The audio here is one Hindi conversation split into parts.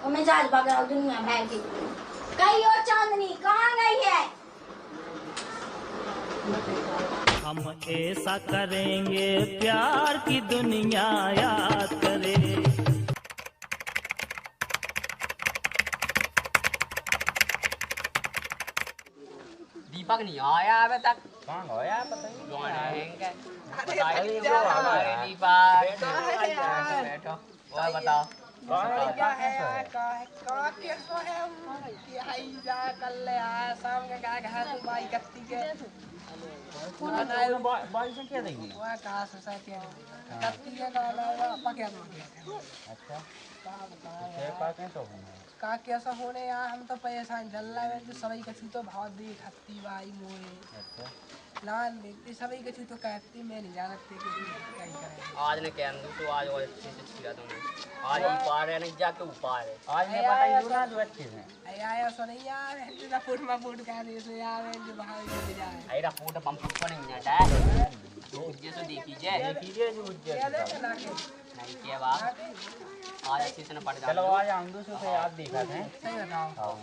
तो मैं जहाज भाग रहा हूँ दुनिया भर की। कहीं और चांदनी कहाँ गई है? हम ऐसा करेंगे प्यार की दुनिया याद करे। दीपक नहीं आया अभी तक। कहाँ गया पता नहीं। बैठो और बताओ। क्या है कैसा है कल आया शाम के क्या कहा तू भाई कत्ती के बाई से क्या देंगे वो कहा सोसाइटी कत्ती के गाना पकड़ मांगे। अच्छा क्या पाके तो का कैसा होने यार हम तो परेशान चल रहा है तो सभी कछु तो बहुत देख हत्ती भाई मोरे। अच्छा लाल देखते सभी कछु तो कहती मैं नहीं जानते कि क्या ही करें। आज ने क्या अंदर तो आज और अच्छे से छिड़ा तुमने आज ही पार है नहीं जाके ऊपर है। आज मैं पता ही ना जो अच्छे हैं आया सो नहीं यार तेरा फुट में फुट का दे सो यार जो बाहर चले जाए आइरा फुट बम फुट पर नहीं जाता है जो जैसे देखिए जो नहीं क्या बात आज अच्छे से न पड़ जाए। चलो आज अंदर से तो याद देखा थे सही बताओ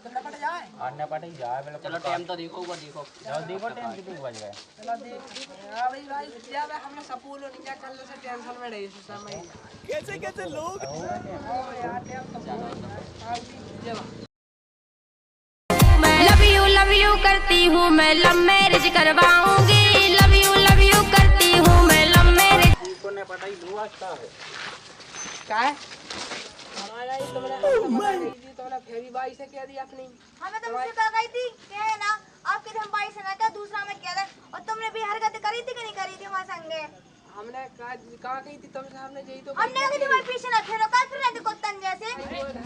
तो न पड़ जाए आज न पड़ ही जाए बिल्कुल। चलो टाइम तो देखो ऊपर देखो चलो देखो टाइम कितने बज गए। चलो देख हां भाई जब हमने सपूलो नीचे चल से टेंशन में रही समय कैसे कैसे लोग यार टाइम तो लव यू करती हूँ मैं लव मैरिज करवाऊंगी। लव यू करती हूँ मैं लव मैरिज। को ने पता ही हुआ क्या है हमारा ही तुमने फेरी बाई से कह दी अपनी हमें तुमसे कह गई थी कि है ना आपके हम भाई से ना क्या दूसरा में क्या था और तुमने भी हरकतें करी थी कि नहीं करी थी हमारे संगे। हमने कहा गई थी तुमसे हमने यही तो हमने कहा तुम्हारे पीछे ना फिरो कल फिर रहते कुत्तन जैसे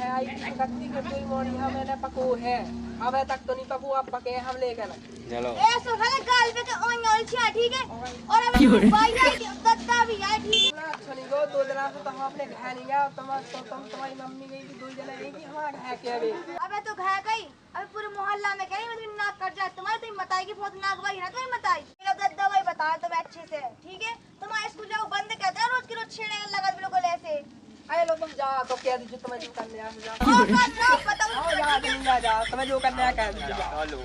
है आई कत्ती के कोई मोड़ी है मैंने पको है अब तक तो नहीं पको अब पके हम लेकर ना चलो ए सो है गाल पे के ओन छिया ठीक है और अब भाई है दत्ता भी है ठीक है। सुनी गो 2 दिन से तो हम अपने घर नहीं गया तुम्हारी मम्मी गई थी 2 जने गई थी हमारा घर के अबे तो घर गई अबे पूरे मोहल्ला में कहीं मतलब नाक कट जाए तुम्हारे तुम बताएगी बहुत नाक भाई है तुम्हें बताई मेरा दत्ता भाई बता तुम्हें अच्छे से ठीक है तुम्हारे स्कूल जाओ बंद कहते हैं रोज की रोज छेड़ने लगा बिल्कुल ऐसे। अरे लो तुम जा तो कह दीजिए तुम्हें जो करने आ जाओ जा तुम्हें जो करने आ कह दीजिए हेलो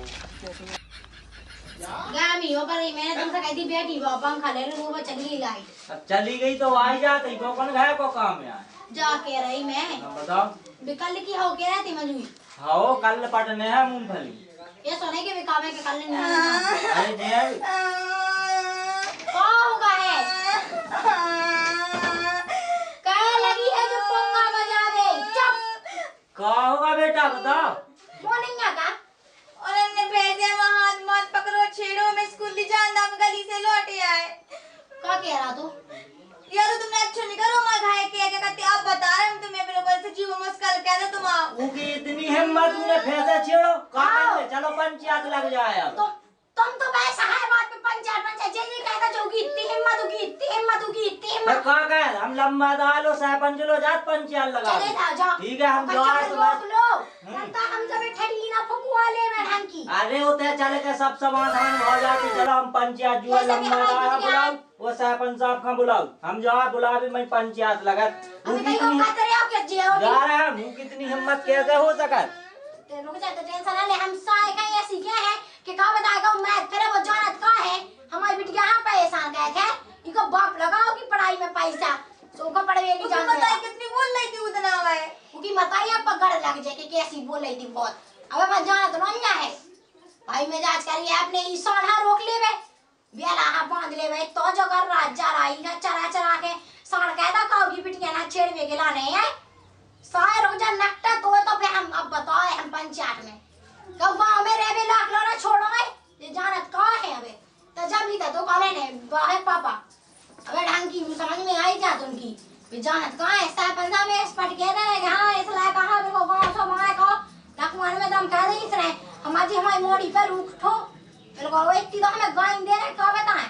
गामी हो पर मैंने तुमसे कही थी बेटी वो पंखा ले लो वो चली लाइट चली गई तो आई जाती को कौन गया को काम है जा के रही मैं बताओ बिकल की हो के रहती मजूई हाओ कल पटने है मूंगफली ये सोने के बिकावे के कल नहीं अरे जे क्या होगा है क्या लगी है जो पोंगा बजा दे चुप क्या होगा बेटा बताओ मोनिंगा का और हमने भेजे वहां मत पकड़ो छेड़ो में स्कूल जाना हम गली से लौटे आए क्या कह रहा तू यार तो तुमने अच्छा नहीं करो मैं घाय के कहते आप बता रहे हम तुम्हें बिल्कुल से जीव मुस्कुल कह दे तुम उनकी इतनी हिम्मत तूने फैसे छेड़ो कहां चलो पंचायत लग जाए अब तुम तो वैसा है बात पे पंचायत जैसे कहता जोगी इतनी हिम्मत मैं का कह हम लंबा डालो सरपंच लो जात पंचायत लगा ठीक है हम जो रोक लो लगता हम जब ठड़ी ना फुकवा ले मैं ढंग की अरे होते चले के सब समाधान हो जाती चलो हम पंचायत जो लंबा डाला बुलाओ वो सरपंच साहब का बुलाओ हम जो बुला भी मैं पंचायत लगा जा रहा है मुंह कितनी हिम्मत कैसे हो सका रुक जा तो टेंशन ना ले हम साए का ऐसी क्या है कि का बताएगा मैं तेरे वो जानत का है हमारी बिटिया हां परेशान गए थे इनको बाप लगाओ की पढ़ाई में पैसा सो को पढ़वे नहीं जानते बताई कितनी बोल रही थी उतना है उनकी बताई अब पकड़ लग जाए कि कैसी बोल रही थी बहुत अब मैं जानत नहीं है भाई मैं जांच करिए आपने ई सोना रोक लेवे बेला हां बांध लेवे तो जो कर राजा राई ना चरा के साण कहता काऊ की बिटिया ना छेड़वे के लाने है सारे रुक जा नकटा तो फिर हम अब बताओ हम पंचायत में कब गांव में रहवे लाख लोना छोड़ो है ये जानत का है अबे तो जब नहीं था तो काले ने बाहे पापा अबे ढंग की समझ में आई जा तुमकी ये जानत का है सरपंच में एक्सपर्ट कह रहे हैं हां इसलिए कहा मेरे को गांव से मारे को लखमान में दम कह दे इसने हमारी मोड़ी पे उठो मेरे को इतनी तो हमें गाइन दे रहे का बताएं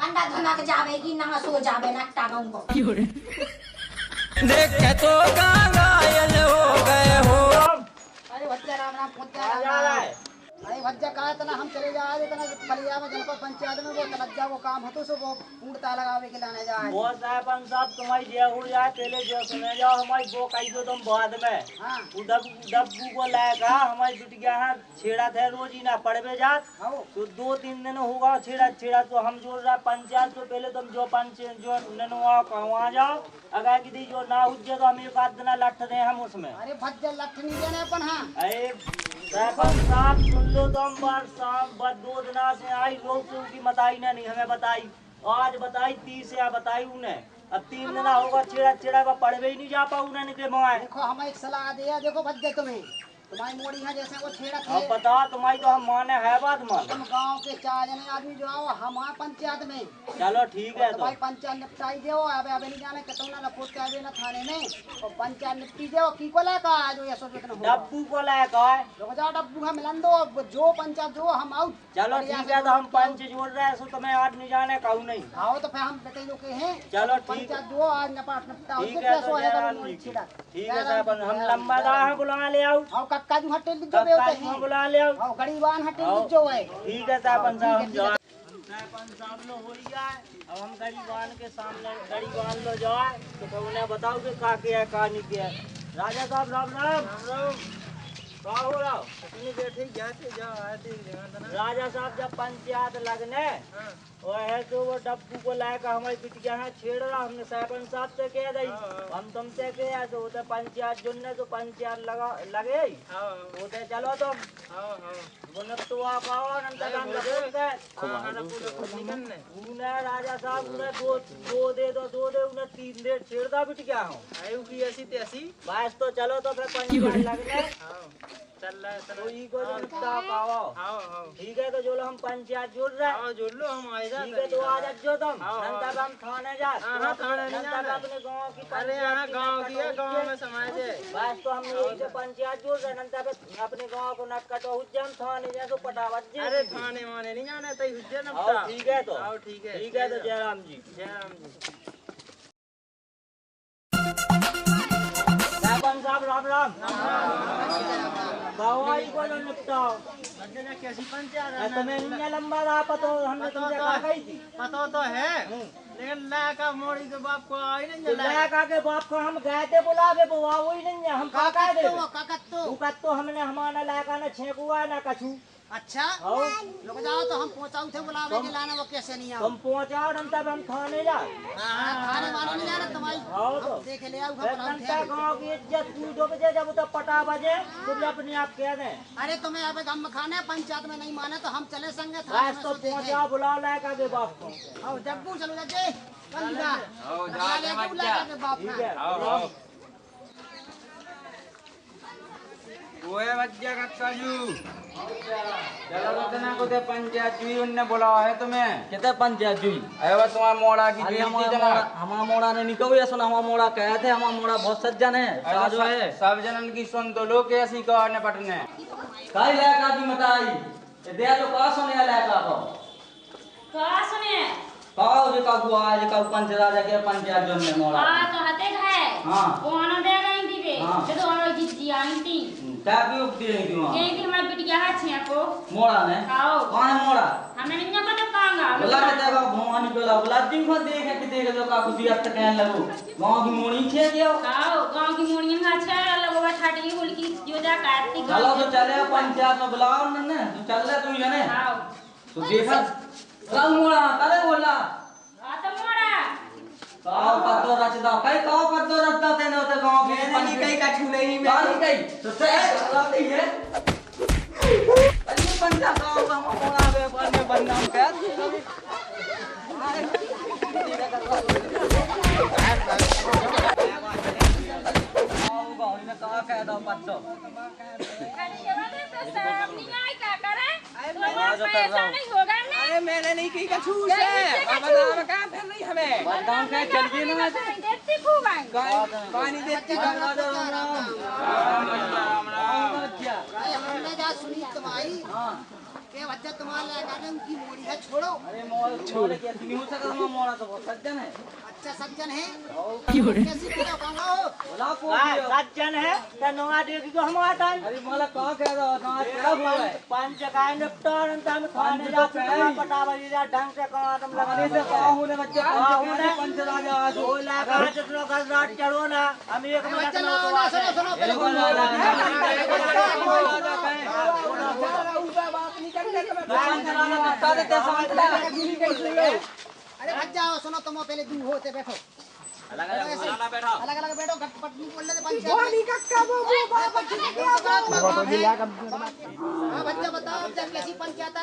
कंडा धमक जावे कि ना सो जावे नकटा गांव को देख के तो घायल हो गए हो अरे बच्चा राम राम पोता जा रहा है अरे नहीं भज्जा कहा तना हम चले जाए तना फलिया में जनपद पंचायत में वो तलज्जा वो काम हतो सो वो पूर्णता लगावे के लाने जाए वो सरपंच साहब तुम्हारी जय उड़ जाए पहले जो सुने जाओ हमारी वो कही जो तुम बाद में हाँ डब्बू को लाएगा हमारी बिटिया है छेड़ा थे रोज ही ना पड़वे जात हाँ तो 2-3 दिन होगा छेड़ा तो हम जोड़ रहा पंचायत तो पहले तुम जो पंचायत जो ननुआ वहाँ जाओ अगर किसी जो ना उज्जे तो हम एक आध दिन लठ दें हम उसमें। अरे भज्जा लठ नहीं देने अपन हाँ अरे सरपंच साहब सुन लो तुम बार शाम बस 2 दिना से आई लोग से उनकी बताई ना नहीं हमें बताई आज बताई 30 या बताई उन्हें अब 3 दिन होगा छेड़ा का पड़वे ही नहीं जा पाऊ उन्हें निकले मोए। देखो हमें एक सलाह दिया देखो भज्जा तुम्हें तुम्हारी मोड़ी है जैसे वो छेड़ा अब थे बता तुम्हारी तो हम माने है बात मान तुम गांव के 4 जने आदमी जो आओ हमारे पंचायत में चलो ठीक है तो भाई पंचायत निपटाई दो अबे अबे नहीं जाने कितना लपोट के आवे ना थाने में और पंचायत निपटी दो की को लेका जो ये सोच इतना हो डब्बू को लेकर लोग जा डब्बू हम मिलन दो जो पंचायत जो हम आउट चलो ठीक है तो हम पंच जोड़ रहे हैं सो तुम्हें आज नहीं जाने कहूँ नहीं आओ तो फिर हम बेटे लोग के हैं चलो ठीक पंचायत जो आज नपाट निपटा ठीक है तो जयराम जी ठीक है सरपंच हम लंबा दाह बुला ले आओ आओ कक्का जो हटे जो कब बेवते का हैं बुला ले आओ आओ गरीबान हटे जो है ठीक है सरपंच साहब हम जाए सरपंच साहब लो हो जाए अब हम गरीबान के सामने गरीबान लो जाए तो फिर उन्हें बताओ कि का क्या है का नहीं क्या है। राजा साहब राम राम का हो रहा राजा साहब जब पंचायत लगने और है तो वो डब्बू को लाकर हमारी बिटिया है छेड़ रहा हमने सरपंच साहब से कह दी हम तुमसे कह तो उधर पंचायत जुड़ने तो पंचायत लगे उधर चलो तुम तो आप आओ राजा साहब उन्हें दो दे उन्हें 3 दे छेड़दा बिटिया हूँ ऐसी तैसी बस तो चलो तो फिर पंचायत लगने चल रहा है तो ई को ठीक है तो जो हम पंचायत जोड़ रहे हैं जोड़ लो हम आए ठीक है तो आज जो तुम नंतर हम थाने जा अपने गांव की अरे यहाँ गांव की है गांव में समाज है बस तो हम यही से पंचायत जोड़ रहे नंतर अपने गांव को नक्का तो उज्जैन थाने जा तो पटावत जे अरे थाने माने नहीं जाना तो उज्जैन अपना ठीक है तो ठीक है तो जयराम जी सरपंच साहब राम राम गवाही को निपटाओ कैसी पंचायत तुम्हें इतना लंबा रहा पता हमने तुमसे कहा गई थी पता तो है लेकिन लाका मोड़ी के बाप को आई नहीं लाका के बाप को हम गए थे बुलावे वो वही नहीं है हम का कह दे काकत्तो हमने हमारा लाका न छेकुआ न कछु अच्छा लोग जाओ तो हम पहुंचाऊ थे बुलावे के लाना वो कैसे नहीं आओ तुम पहुंचाओ नंतर हम थाने जा खाने वाने नहीं जाना तुम्हारी तो देख ले आओ हम नंतर गांव की इज्जत कूदो बजे जब तो पटा बजे तो भी अपने आप कह दे अरे तुम्हें अब गम खाने पंचायत में नहीं माने तो हम चले संगे बस तो पहुंचा बुला लाका के बाप को आओ जब्बू चलो जे बंदा आओ जा के बाप ठीक है आओ ओए बच्चा कक्का जू चलो तो तना को ते पंचायत जुई उन्ने बुलावा है तुम्हें कितने पंचायत जुई अरे वो तुम्हारा मोड़ा की अरे जुई थी जना हमारा मोड़ा ने निकल गया सुना हमारा मोड़ा कहे थे हमारा मोड़ा बहुत सज्जन है साजो है सब जनन की सुन तो लोग कैसी कहने पटने काई लायक आदमी बताई ये दे तो का सुने लायक को का सुने काओ जे का हुआ जे का पंचायत जा के पंचायत जोन में मोड़ा तो हते है हां कौन दे गई थी बे हाँ। जो और जिज्जी आई थी क्या भी उक्ति रही थी वहां यही थी हमारी बिटिया है छिया को मोड़ा ने आओ कौन है मोड़ा हमें नहीं पता कांगा बोला के देखो भवानी बोला बोला दिन को देखे कि देखे जो का कुछ अर्थ कहने लगो गांव की मोड़ी छे गयो आओ गांव की मोड़ियां का अच्छा लगो बा ठाटी हुलकी जो जा काटती चलो तो चले पंचायत में बुलाओ न तो चल ले तू जने आओ तो देखा राम मोड़ा करे बोला आ तो मोड़ा काओ पत्तो रचदा कई काओ पत्तो रचदा तेने होते गांव के नहीं कहीं का छू नहीं काली कई तो से राती है अरे पंजा गांव का मोड़ा बे बने बदनाम कर गांव गांव ने कहा कह दो पत्तो पैसा नहीं होगा अरे मैंने नहीं कहीं का छू से बदनाम का फिर नहीं हमें बदनाम के चल भी ना देखती खूब आई पानी देती हमने जा सुनी तुम्हारी हां के बच्चा तुम्हारे लगा दे उनकी मोड़ी है छोड़ो अरे मोड़ छोड़ के नहीं हो सकता मोड़ा तो बहुत सज्जन है अच्छा सज्जन है कैसी पूजा कहूँगा सज्जन है तो नवा देखी को हम आता है। अरे मला का कह रहा ना क्या हुआ है? पंच का निपटान हम खाने जाते हैं पटावा जा ढंग से कहाँ तुम लगाने से का होने बच्चे पंच राजा आज वो लगा जितना का रात चढ़ो ना हम एक मिनट में तो सुनो सुनो ये कौन राजा है? बात नहीं करने का पंच राजा बता देते समझता अरे भज जाओ सुनो तुम पहले दूर होते बैठो अलग अलग बैठो गटपट नहीं बोल रहे पंचायत बोली का वो हां बच्चा बताओ जब कैसी पंचायत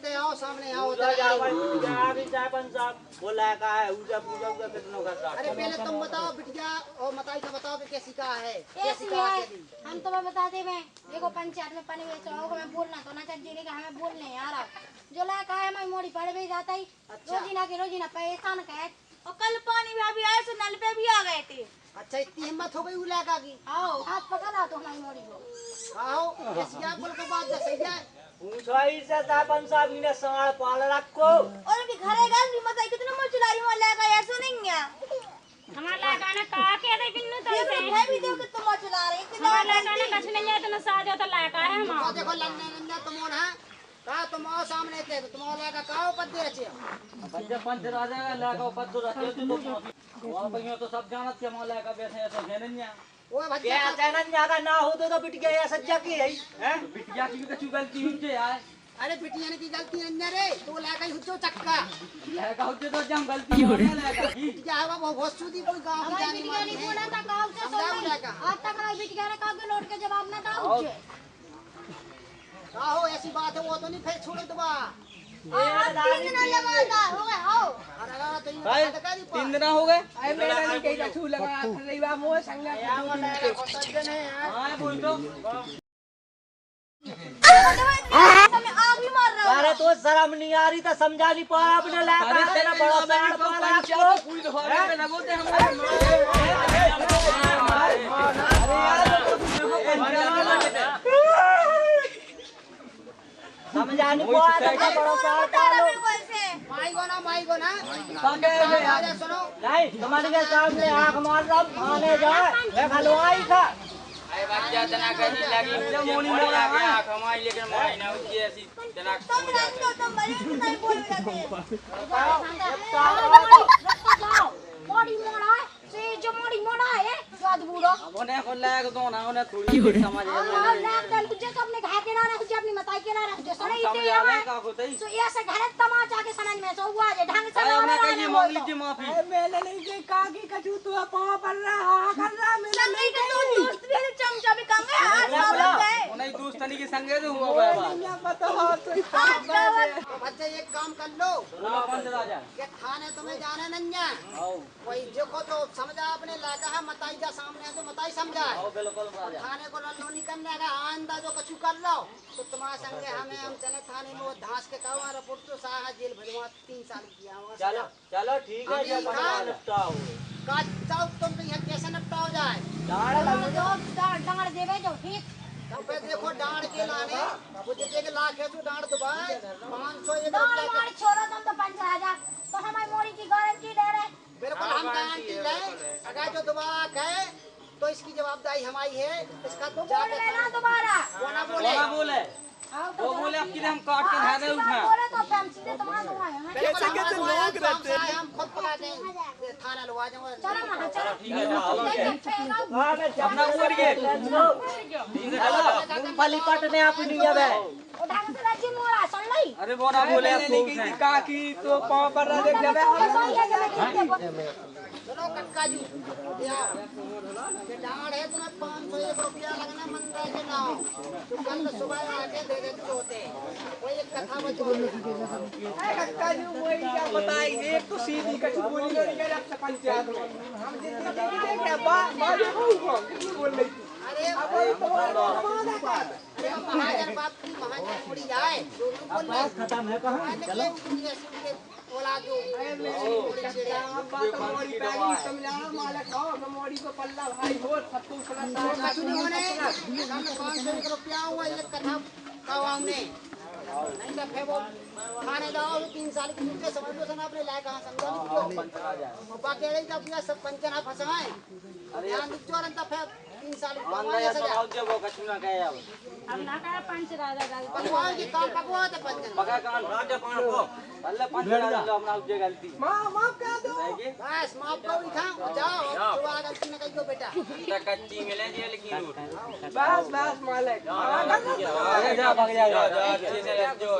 है आओ सामने आओ आगे चाय पंच साहब बोला का है उजा पूजा उजा कितनों का रात। अरे पहले तुम बताओ बिटिया और मताई का बताओ कि कैसी का है कैसी है हम तुम्हें बता दे मैं देखो पंचायत में पानी बेचो हो मैं बोलना तो ना चाहिए कि हमें बोलने यार जो लायक है मैं मोड़ी पड़ भी जाता ही रोजीना परेशान कह और कल पानी भी अभी आए तो नल पे भी आ गए थे। अच्छा इतनी हिम्मत हो गई उलाका की आओ हाथ पकड़ा तो हमारी मोड़ी को आओ कैसी आप बोल के बात जैसे जाए पूछाई से पंच साहब ने साड़ पाल रखो और भी घरे गल भी मत कितना मचुलारी मोल लगा ऐसा नहीं है। हमारा लगा ना का के दे किन्नु तो से है भी देखो कितना मचुला रहे इतना हमारा लगा ना कछ नहीं है तो ना साजो तो लगा है तो हम देखो लन्ने तुम है का तुम आओ सामने थे तो तुम उलाका का पद दे रचे बच्चे पंच राजा का लागा पद तो रखे तो वहां पे तो सब जानत के मोला का बैठे ऐसा है नहीं ओ क्या भज्जा चैनन जागा ना हो तो बिटिया या सज्जा की है हैं बिटिया की कछु गलती हुई जे आए अरे बिटिया ने की गलती नहीं रे तो लाका ही हुज्जो चक्का लागा हो तो जम गलती हो लागा की बिटिया है वो बहुत सूदी कोई गांव की हमारी जानी बिटिया ने बोला था गाँव से समझाओ सुन लाका आज तक हमारी बिटिया ने कहा कि नोट के जवाब ना था आओ ऐसी बात है वो तो नहीं फिर छोड़ो दुबा हो गए आओ अरे तो ये धक्का दी 3 दिन हो गए अरे मेरा नहीं कहीं का छू लगा रहीवा मोह संगा सज्जन है यार हां बोल तो आग भी मार रहा अरे तो शर्म नहीं आ रही तो समझा नहीं पा अपने लायक अरे है तेरा बड़ा बड़ा साड़ साड़ पाल पंचायत पूरी धोरे पे लगोते समझा नहीं पा अपना बड़ा साड़ पालो माई गो ना काके आजा सुनो नहीं तुम्हारे के सामने आंख मार रहा खाने जाए मैं हलवाई था अरे बच्चा तना कहीं लगी मोनी में आ गया कमाई लेकिन मोनी ना उसकी ऐसी तना तुम नहीं तो तुम बड़े नहीं बोल रहे मोड़ी मोड़ा है से जो मोड़ी मोड़ा है स्वाद बूढ़ो ओने को लाग दो ना ओने थोड़ी समझ और लाग दल कुछ तो अपने घा के ना रख जो अपनी मताई के ना रख जो सड़े इते समझावे है का होतई सो ऐसे घरे तमाचा के समझ में सो हुआ जे ढंग से अरे ना हमने रहा कही मांग लीजिए माफी मैंने नहीं के काकी कछु तो पाव पर रहा कर रहा मैंने नहीं तो तू दोस्त भी है चमचा भी कम है आज सब है ओने दोस्तनी के संगे तो हुआ बाबा क्या पता हो तो बच्चे एक काम कर लो ना पंच राजा ये थाने तुम्हें जाने नहीं है आओ कोई देखो तो समझा अपने लागा है मताई जा सामने है तो मताई समझाए आओ बिल्कुल राजा थाने को लल्लो नहीं करने का आंदा जो कछु कर लो तो तुम्हारे संगे हमें हम चले थाने में वो धांस के कहो रिपोर्ट तो साहा जेल भजवा 3 साल किया हुआ चलो चलो ठीक है जब निपटाओ का चाउ तुम तो यहाँ कैसे निपटाओ जाए डांड देवे जो ठीक तो पे देखो डांड के लाने मुझे एक लाख है तो डांड दबाए 500 एक डांड रुपया मार छोड़ो तुम तो 5000 तो हमारी मोड़ी की गारंटी दे रहे बिल्कुल हम गारंटी लें अगर जो दबा है तो इसकी जवाबदारी हमारी है इसका तो बोल लेना दोबारा वो ना बोले बोला बोले आओ वो बोले अब कि हम काट के खा दे उठा बोले तो हम सीधे तुम्हारा दुआएं कैसे कैसे लोग रहते हैं हम खुद पकड़ा दें थाना लगा देंगे चलो ना चलो ठीक है जाओ हां मैं अपना ऊपर के चलो मूंगफली कटने अपनी अब है ढंग से रखी मोड़ा सुन लई अरे बोला बोले नहीं की काकी तो पाव पर रहा देख जावे चलो कक्का जी ये डांड है तुम्हें 501 रुपया लगना मंदा के ना हो तो कल सुबह आके दे दे होते कोई एक कथा बचो कक्का जी वही क्या बताई एक तो सीधी कछु बोली नहीं कर अब पंचायत हम जिंदगी देख रहे बात होगा किसी बोल रही थी अरे महाजन बाप की महाजन थोड़ी जाए बोल बात खत्म है कहां चलो औलाद जो मोड़ी पानी समझाओ मालक हो मोड़ी को पल्ला भाई हो सत्तू कछु नहीं होने 501 रुपया हुआ एक कथा कवाऊ ने नहीं तो फिर वो खाने जाओ 3 साल की छुट्टी समझ लो सना अपने लायक कहाँ समझा नहीं क्यों बाकी रही तो अपना सब पंचना फंसाए ध्यान दीजिए और फिर 3 साल की कमाई सजा वो कचुना कहे अब अब ना कहा पंच राजा दादा पकवान की काम पकवान है पंचन पका कान राजा कौन को अल्लाह पंच राजा अपना उपजे गलती माफ कर दो बस माफ करो लिखा जाओ दोबारा गलती न करियो बेटा अंत कच्ची मिले जेल की रूट बस मालिक जा भाग जा अच्छे से जो